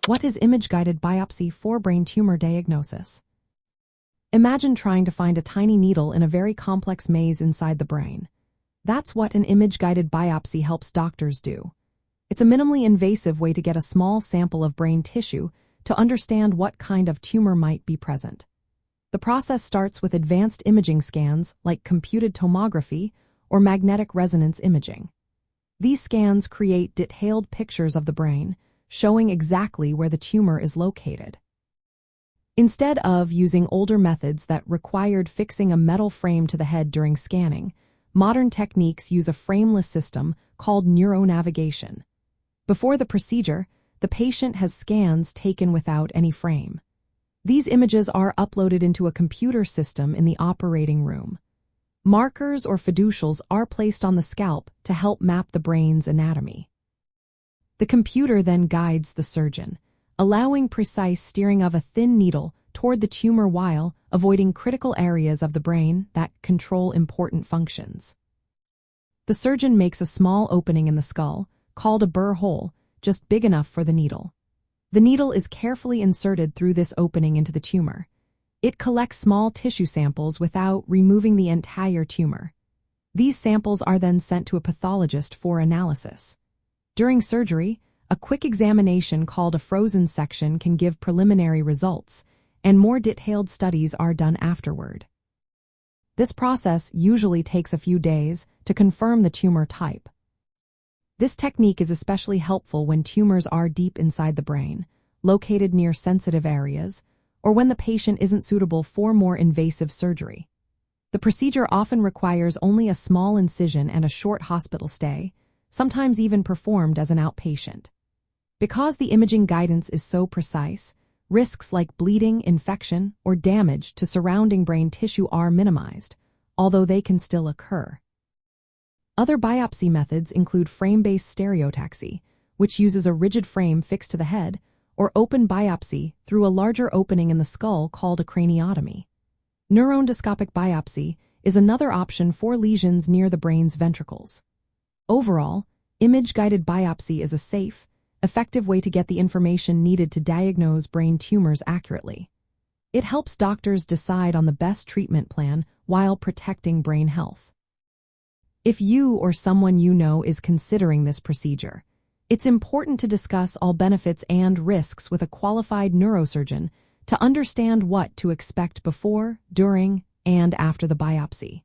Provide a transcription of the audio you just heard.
What is image-guided biopsy for brain tumor diagnosis? Imagine trying to find a tiny needle in a very complex maze inside the brain. That's what an image-guided biopsy helps doctors do. It's a minimally invasive way to get a small sample of brain tissue to understand what kind of tumor might be present. The process starts with advanced imaging scans like computed tomography or magnetic resonance imaging. These scans create detailed pictures of the brain, showing exactly where the tumor is located. Instead of using older methods that required fixing a metal frame to the head during scanning, modern techniques use a frameless system called neuronavigation. Before the procedure, the patient has scans taken without any frame. These images are uploaded into a computer system in the operating room. Markers or fiducials are placed on the scalp to help map the brain's anatomy. The computer then guides the surgeon, allowing precise steering of a thin needle toward the tumor while avoiding critical areas of the brain that control important functions. The surgeon makes a small opening in the skull, called a burr hole, just big enough for the needle. The needle is carefully inserted through this opening into the tumor. It collects small tissue samples without removing the entire tumor. These samples are then sent to a pathologist for analysis. During surgery, a quick examination called a frozen section can give preliminary results, and more detailed studies are done afterward. This process usually takes a few days to confirm the tumor type. This technique is especially helpful when tumors are deep inside the brain, located near sensitive areas, or when the patient isn't suitable for more invasive surgery. The procedure often requires only a small incision and a short hospital stay, sometimes even performed as an outpatient. Because the imaging guidance is so precise, risks like bleeding, infection, or damage to surrounding brain tissue are minimized, although they can still occur. Other biopsy methods include frame-based stereotaxy, which uses a rigid frame fixed to the head, or open biopsy through a larger opening in the skull called a craniotomy. Neuroendoscopic biopsy is another option for lesions near the brain's ventricles. Overall, image-guided biopsy is a safe, effective way to get the information needed to diagnose brain tumors accurately. It helps doctors decide on the best treatment plan while protecting brain health. If you or someone you know is considering this procedure, it's important to discuss all benefits and risks with a qualified neurosurgeon to understand what to expect before, during, and after the biopsy.